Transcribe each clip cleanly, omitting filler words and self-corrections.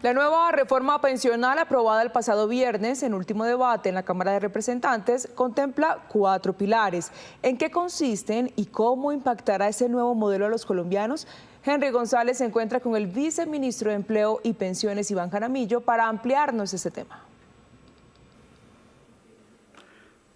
La nueva reforma pensional aprobada el pasado viernes en último debate en la Cámara de Representantes contempla 4 pilares. ¿En qué consisten y cómo impactará ese nuevo modelo a los colombianos? Henry González se encuentra con el viceministro de Empleo y Pensiones, Iván Jaramillo, para ampliarnos ese tema.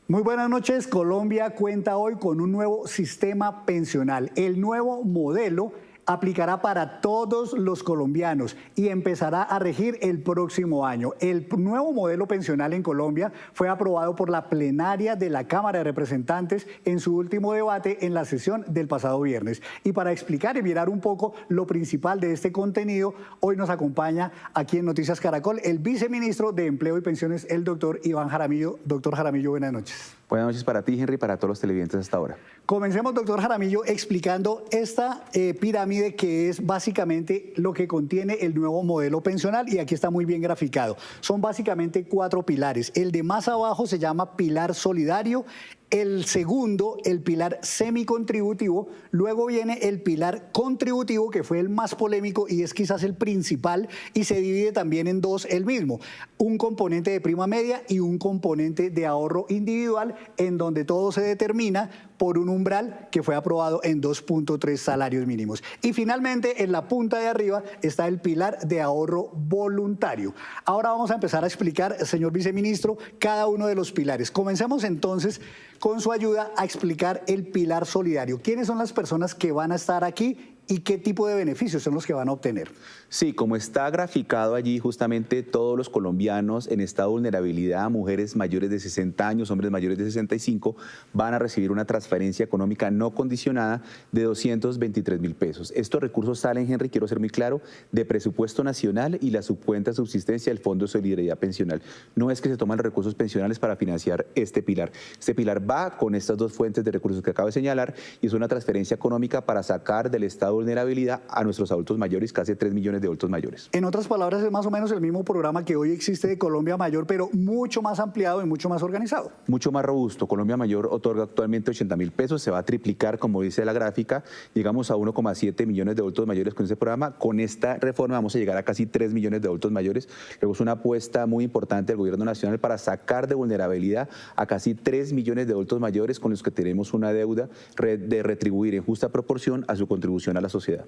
Muy buenas noches. Colombia cuenta hoy con un nuevo sistema pensional. El nuevo modelo aplicará para todos los colombianos y empezará a regir el próximo año. El nuevo modelo pensional en Colombia fue aprobado por la plenaria de la Cámara de Representantes en su último debate en la sesión del pasado viernes. Y para explicar y mirar un poco lo principal de este contenido, hoy nos acompaña aquí en Noticias Caracol el viceministro de Empleo y Pensiones, el doctor Iván Jaramillo. Doctor Jaramillo, buenas noches. Buenas noches para ti, Henry, y para todos los televidentes hasta ahora. Comencemos, doctor Jaramillo, explicando esta pirámide que es básicamente lo que contiene el nuevo modelo pensional, y aquí está muy bien graficado. Son básicamente 4 pilares. El de más abajo se llama pilar solidario. El segundo, el pilar semicontributivo. Luego viene el pilar contributivo, que fue el más polémico y es quizás el principal, y se divide también en 2 el mismo. Un componente de prima media y un componente de ahorro individual, en donde todo se determina por un umbral que fue aprobado en 2.3 salarios mínimos. Y finalmente, en la punta de arriba está el pilar de ahorro voluntario. Ahora vamos a empezar a explicar, señor viceministro, cada uno de los pilares. Comencemos entonces con su ayuda a explicar el pilar solidario. ¿Quiénes son las personas que van a estar aquí y qué tipo de beneficios son los que van a obtener? Sí, como está graficado allí, justamente todos los colombianos en estado de vulnerabilidad, mujeres mayores de 60 años, hombres mayores de 65, van a recibir una transferencia económica no condicionada de 223.000 pesos. Estos recursos salen, Henry, quiero ser muy claro, de presupuesto nacional y la subcuenta de subsistencia del Fondo de Solidaridad Pensional. No es que se toman los recursos pensionales para financiar este pilar. Este pilar va con estas 2 fuentes de recursos que acabo de señalar y es una transferencia económica para sacar del estado de vulnerabilidad a nuestros adultos mayores, casi 3 millones de adultos mayores. En otras palabras, es más o menos el mismo programa que hoy existe de Colombia Mayor, pero mucho más ampliado y mucho más organizado. Mucho más robusto. Colombia Mayor otorga actualmente 80.000 pesos, se va a triplicar, como dice la gráfica, llegamos a 1,7 millones de adultos mayores con ese programa. Con esta reforma vamos a llegar a casi 3 millones de adultos mayores. Luego es una apuesta muy importante del gobierno nacional para sacar de vulnerabilidad a casi 3 millones de adultos mayores con los que tenemos una deuda de retribuir en justa proporción a su contribución a la sociedad.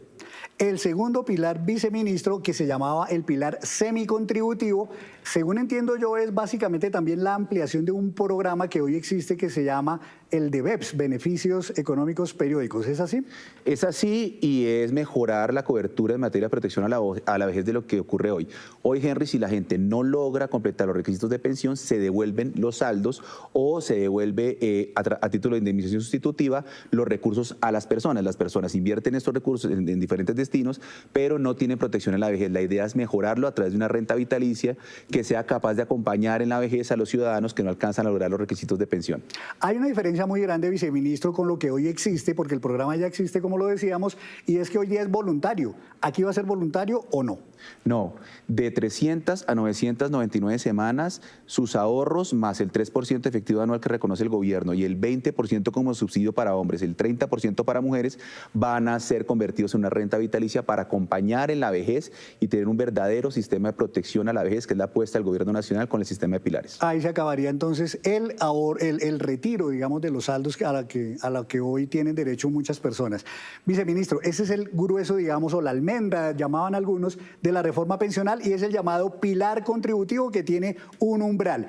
El segundo pilar, viceministro, que se llamaba el pilar semicontributivo, según entiendo yo, es básicamente también la ampliación de un programa que hoy existe que se llama el de BEPS, Beneficios Económicos Periódicos. ¿Es así? Es así, y es mejorar la cobertura en materia de protección a la vejez de lo que ocurre hoy. Hoy, Henry, si la gente no logra completar los requisitos de pensión, se devuelven los saldos o se devuelve a título de indemnización sustitutiva los recursos a las personas. Las personas invierten estos recursos en diferentes destinos, pero no tienen protección en la vejez. La idea es mejorarlo a través de una renta vitalicia que sea capaz de acompañar en la vejez a los ciudadanos que no alcanzan a lograr los requisitos de pensión. Hay una diferencia muy grande, viceministro, con lo que hoy existe, porque el programa ya existe, como lo decíamos, y es que hoy día es voluntario. ¿Aquí va a ser voluntario o no? No, de 300 a 999 semanas, sus ahorros más el 3% efectivo anual que reconoce el gobierno y el 20% como subsidio para hombres, el 30% para mujeres, van a ser convertidos en una renta vitalicia para acompañar en la vejez y tener un verdadero sistema de protección a la vejez, que es la apuesta del gobierno nacional con el sistema de pilares. Ahí se acabaría entonces el retiro, digamos, de los saldos a la que hoy tienen derecho muchas personas. Viceministro, ese es el grueso, digamos, o la almendra, llamaban algunos, de la reforma pensional, y es el llamado pilar contributivo, que tiene un umbral.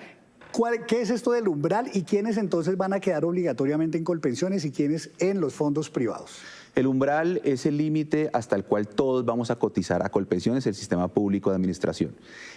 ¿Qué es esto del umbral y quiénes entonces van a quedar obligatoriamente en Colpensiones y quiénes en los fondos privados? El umbral es el límite hasta el cual todos vamos a cotizar a Colpensiones, el sistema público de administración.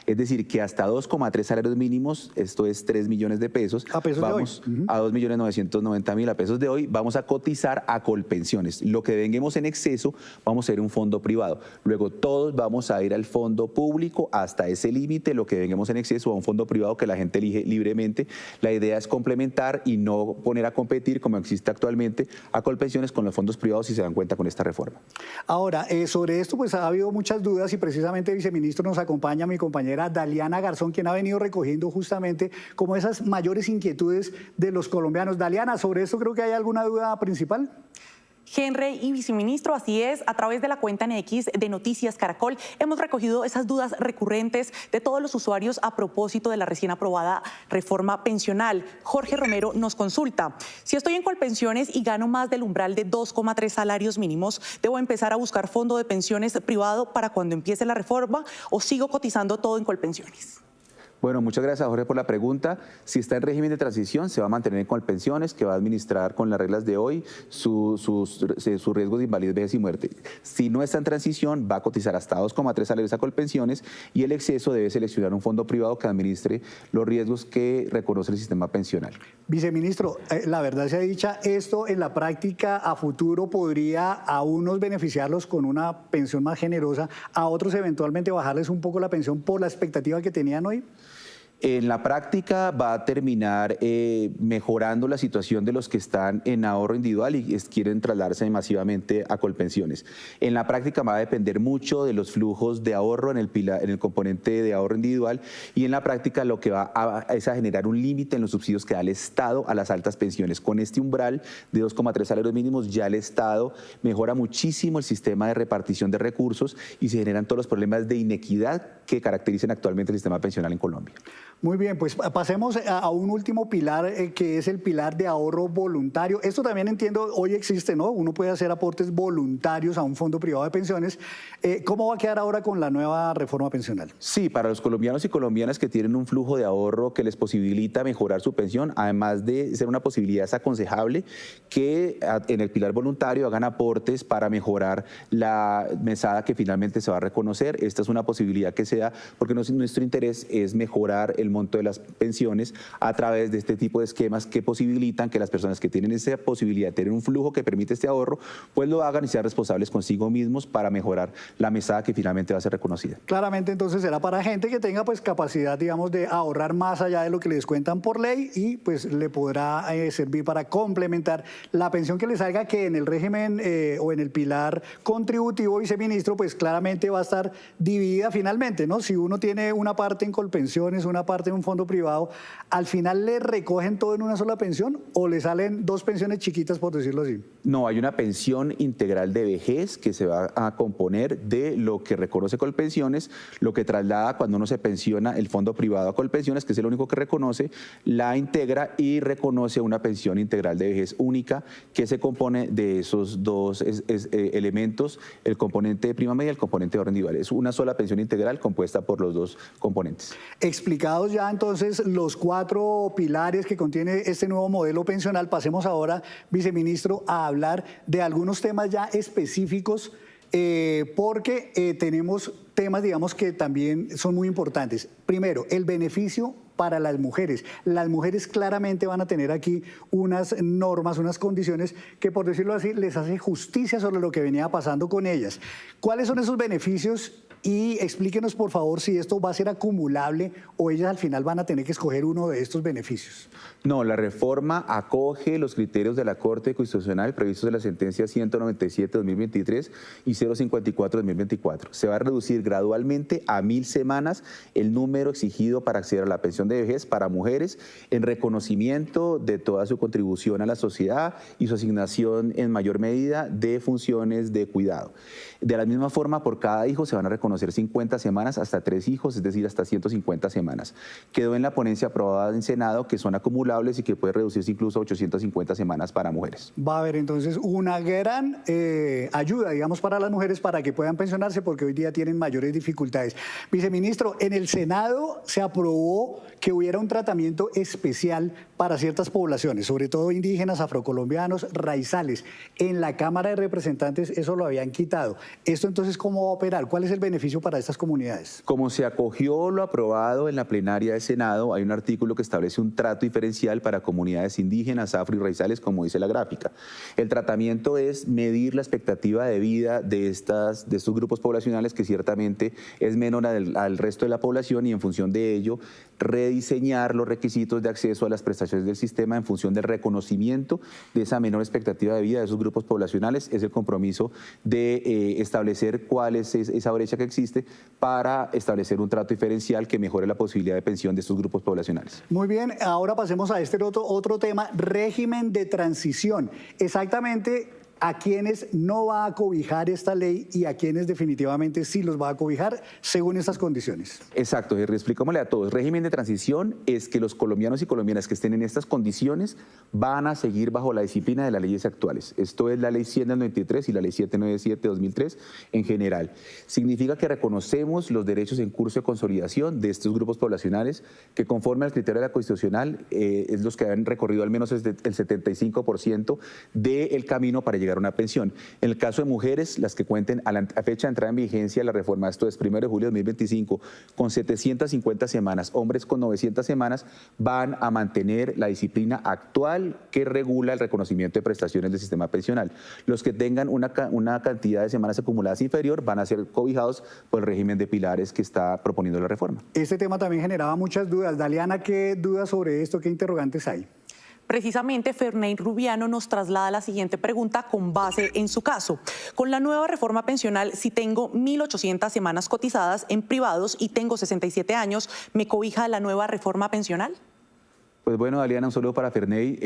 Es decir, que hasta 2,3 salarios mínimos, esto es 3 millones de pesos, a pesos vamos de hoy. A 2.990.000 a pesos de hoy, vamos a cotizar a Colpensiones. Lo que venguemos en exceso, vamos a ir a un fondo privado. Luego todos vamos a ir al fondo público hasta ese límite, lo que venguemos en exceso a un fondo privado que la gente elige libremente. La idea es complementar y no poner a competir, como existe actualmente, a Colpensiones con los fondos privados y se dan cuenta con esta reforma. Ahora, sobre esto pues ha habido muchas dudas y precisamente, viceministro, nos acompaña mi compañera Daliana Garzón, quien ha venido recogiendo justamente como esas mayores inquietudes de los colombianos. Daliana, ¿sobre esto creo que hay alguna duda principal? Henry y viceministro, así es, a través de la cuenta en X de Noticias Caracol hemos recogido esas dudas recurrentes de todos los usuarios a propósito de la recién aprobada reforma pensional. Jorge Romero nos consulta: si estoy en Colpensiones y gano más del umbral de 2,3 salarios mínimos, ¿debo empezar a buscar fondo de pensiones privado para cuando empiece la reforma o sigo cotizando todo en Colpensiones? Bueno, muchas gracias, Jorge, por la pregunta. Si está en régimen de transición, se va a mantener en Colpensiones, que va a administrar con las reglas de hoy sus riesgos de invalidez, vejez y muerte. Si no está en transición, va a cotizar hasta 2,3 salarios a Colpensiones y el exceso debe seleccionar un fondo privado que administre los riesgos que reconoce el sistema pensional. Viceministro, la verdad sea dicha, esto en la práctica a futuro podría a unos beneficiarlos con una pensión más generosa, a otros eventualmente bajarles un poco la pensión por la expectativa que tenían hoy. En la práctica va a terminar mejorando la situación de los que están en ahorro individual y quieren trasladarse masivamente a Colpensiones. En la práctica va a depender mucho de los flujos de ahorro en el componente de ahorro individual, y en la práctica lo que es a generar un límite en los subsidios que da el Estado a las altas pensiones. Con este umbral de 2,3 salarios mínimos ya el Estado mejora muchísimo el sistema de repartición de recursos y se generan todos los problemas de inequidad que caracterizan actualmente el sistema pensional en Colombia. Muy bien, pues pasemos a un último pilar que es el pilar de ahorro voluntario. Esto también entiendo, hoy existe, ¿no? Uno puede hacer aportes voluntarios a un fondo privado de pensiones. ¿Cómo va a quedar ahora con la nueva reforma pensional? Sí, para los colombianos y colombianas que tienen un flujo de ahorro que les posibilita mejorar su pensión, además de ser una posibilidad, es aconsejable que en el pilar voluntario hagan aportes para mejorar la mesada que finalmente se va a reconocer. Esta es una posibilidad que se da porque nuestro interés es mejorar el monto de las pensiones a través de este tipo de esquemas que posibilitan que las personas que tienen esa posibilidad de tener un flujo que permite este ahorro, pues lo hagan y sean responsables consigo mismos para mejorar la mesada que finalmente va a ser reconocida. Claramente entonces será para gente que tenga pues capacidad, digamos, de ahorrar más allá de lo que les descuentan por ley y pues le podrá servir para complementar la pensión que le salga, que en el régimen o en el pilar contributivo, viceministro, pues claramente va a estar dividida finalmente, ¿no? Si uno tiene una parte en Colpensiones, una parte en un fondo privado, ¿al final le recogen todo en una sola pensión o le salen dos pensiones chiquitas, por decirlo así? No, hay una pensión integral de vejez que se va a componer de lo que reconoce Colpensiones, lo que traslada cuando uno se pensiona el fondo privado a Colpensiones, que es el único que reconoce, la integra y reconoce una pensión integral de vejez única que se compone de esos dos elementos, el componente de prima media y el componente de ahorro individual. Es una sola pensión integral compuesta por los dos componentes. Explicados ya entonces los 4 pilares que contiene este nuevo modelo pensional, pasemos ahora, viceministro, a hablar de algunos temas ya específicos porque tenemos temas, digamos, que también son muy importantes. Primero, el beneficio para las mujeres. Las mujeres claramente van a tener aquí unas normas, unas condiciones que, por decirlo así, les hace justicia sobre lo que venía pasando con ellas. ¿Cuáles son esos beneficios? Y explíquenos, por favor, si esto va a ser acumulable o ellas al final van a tener que escoger uno de estos beneficios. No, la reforma acoge los criterios de la Corte Constitucional previstos en la sentencia 197-2023 y 054-2024. Se va a reducir gradualmente a 1.000 semanas el número exigido para acceder a la pensión de vejez para mujeres en reconocimiento de toda su contribución a la sociedad y su asignación en mayor medida de funciones de cuidado. De la misma forma, por cada hijo se van a reconocer 50 semanas hasta 3 hijos, es decir, hasta 150 semanas. Quedó en la ponencia aprobada en Senado que son acumulables y que puede reducirse incluso a 850 semanas para mujeres. Va a haber entonces una gran ayuda, digamos, para las mujeres para que puedan pensionarse porque hoy día tienen mayores dificultades. Viceministro, en el Senado se aprobó que hubiera un tratamiento especial para ciertas poblaciones, sobre todo indígenas, afrocolombianos, raizales. En la Cámara de Representantes eso lo habían quitado. ¿Esto entonces cómo va a operar? ¿Cuál es el beneficio para estas comunidades? Como se acogió lo aprobado en la plenaria del Senado, hay un artículo que establece un trato diferencial para comunidades indígenas, afro y raizales, como dice la gráfica. El tratamiento es medir la expectativa de vida de estos grupos poblacionales, que ciertamente es menor al resto de la población, y en función de ello rediseñar los requisitos de acceso a las prestaciones del sistema en función del reconocimiento de esa menor expectativa de vida de esos grupos poblacionales. Es el compromiso de establecer cuál es esa brecha que existe para establecer un trato diferencial que mejore la posibilidad de pensión de estos grupos poblacionales. Muy bien, ahora pasemos a este otro tema, régimen de transición. Exactamente, a quienes no va a cobijar esta ley y a quienes definitivamente sí los va a cobijar según estas condiciones. Exacto, Henry, explicámosle a todos. Régimen de transición es que los colombianos y colombianas que estén en estas condiciones van a seguir bajo la disciplina de las leyes actuales. Esto es la ley 100 del 93 y la ley 797 de 2003 en general. Significa que reconocemos los derechos en curso de consolidación de estos grupos poblacionales que conforme al criterio de la Constitucional es los que han recorrido al menos el 75% del camino para llegar a una pensión. En el caso de mujeres, las que cuenten a fecha de entrada en vigencia de la reforma, esto es 1 de julio de 2025, con 750 semanas, hombres con 900 semanas, van a mantener la disciplina actual que regula el reconocimiento de prestaciones del sistema pensional. Los que tengan una cantidad de semanas acumuladas inferior van a ser cobijados por el régimen de pilares que está proponiendo la reforma. Este tema también generaba muchas dudas. Daliana, ¿qué dudas sobre esto? ¿Qué interrogantes hay? Precisamente, Ferney Rubiano nos traslada la siguiente pregunta con base en su caso. Con la nueva reforma pensional, si tengo 1.800 semanas cotizadas en privados y tengo 67 años, ¿me cobija la nueva reforma pensional? Pues bueno, Daliana, un saludo para Ferney.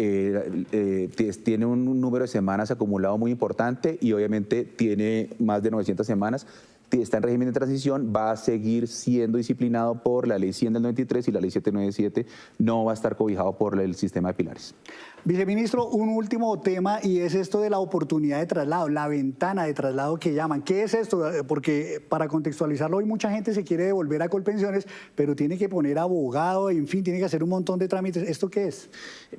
Tiene un número de semanas acumulado muy importante y obviamente tiene más de 900 semanas. Está en régimen de transición, va a seguir siendo disciplinado por la ley 100 del 93 y la ley 797, no va a estar cobijado por el sistema de pilares. Viceministro, un último tema y es esto de la oportunidad de traslado, la ventana de traslado que llaman. ¿Qué es esto? Porque para contextualizarlo, hoy mucha gente se quiere devolver a Colpensiones, pero tiene que poner abogado, en fin, tiene que hacer un montón de trámites. ¿Esto qué es?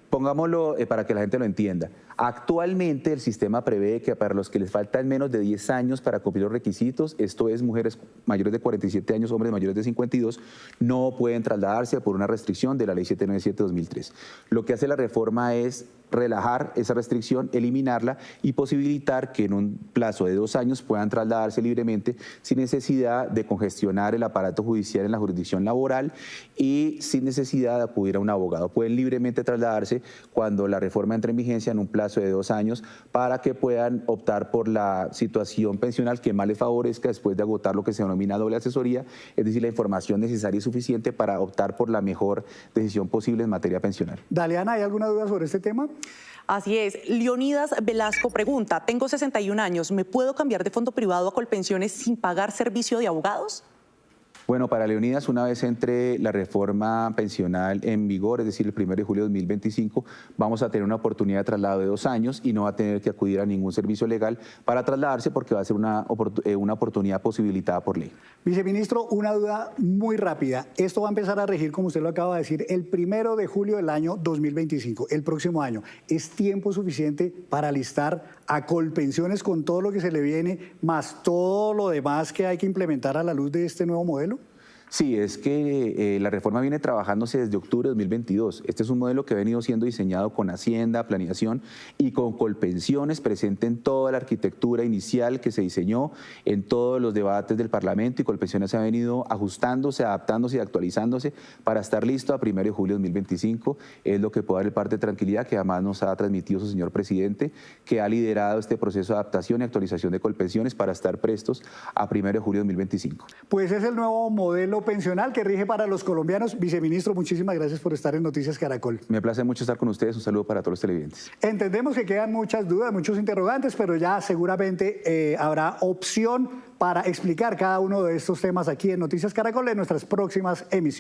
Pongámoslo para que la gente lo entienda. Actualmente el sistema prevé que para los que les faltan menos de 10 años para cumplir los requisitos, esto es mujeres mayores de 47 años, hombres mayores de 52, no pueden trasladarse por una restricción de la ley 797-2003. Lo que hace la reforma es relajar esa restricción, eliminarla y posibilitar que en un plazo de 2 años puedan trasladarse libremente sin necesidad de congestionar el aparato judicial en la jurisdicción laboral y sin necesidad de acudir a un abogado. Pueden libremente trasladarse cuando la reforma entre en vigencia en un plazo de 2 años para que puedan optar por la situación pensional que más les favorezca después de agotar lo que se denomina doble asesoría, es decir, la información necesaria y suficiente para optar por la mejor decisión posible en materia pensional. Daliana, ¿hay alguna duda sobre este tema? Así es. Leonidas Velasco pregunta, tengo 61 años, ¿me puedo cambiar de fondo privado a Colpensiones sin pagar servicio de abogados? Bueno, para Leonidas, una vez entre la reforma pensional en vigor, es decir, el 1 de julio de 2025, vamos a tener una oportunidad de traslado de 2 años y no va a tener que acudir a ningún servicio legal para trasladarse porque va a ser una oportunidad posibilitada por ley. Viceministro, una duda muy rápida. Esto va a empezar a regir, como usted lo acaba de decir, el 1 de julio del año 2025, el próximo año. ¿Es tiempo suficiente para alistar a Colpensiones con todo lo que se le viene, más todo lo demás que hay que implementar a la luz de este nuevo modelo? Sí, es que la reforma viene trabajándose desde octubre de 2022. Este es un modelo que ha venido siendo diseñado con Hacienda, Planeación y con Colpensiones presente en toda la arquitectura inicial que se diseñó, en todos los debates del Parlamento, y Colpensiones ha venido ajustándose, adaptándose y actualizándose para estar listo a 1 de julio de 2025. Es lo que puede darle parte de tranquilidad que además nos ha transmitido su señor presidente, que ha liderado este proceso de adaptación y actualización de Colpensiones para estar prestos a 1 de julio de 2025. Pues es el nuevo modelo pensional que rige para los colombianos. Viceministro, muchísimas gracias por estar en Noticias Caracol. Me place mucho estar con ustedes. Un saludo para todos los televidentes. Entendemos que quedan muchas dudas, muchos interrogantes, pero ya seguramente habrá opción para explicar cada uno de estos temas aquí en Noticias Caracol en nuestras próximas emisiones.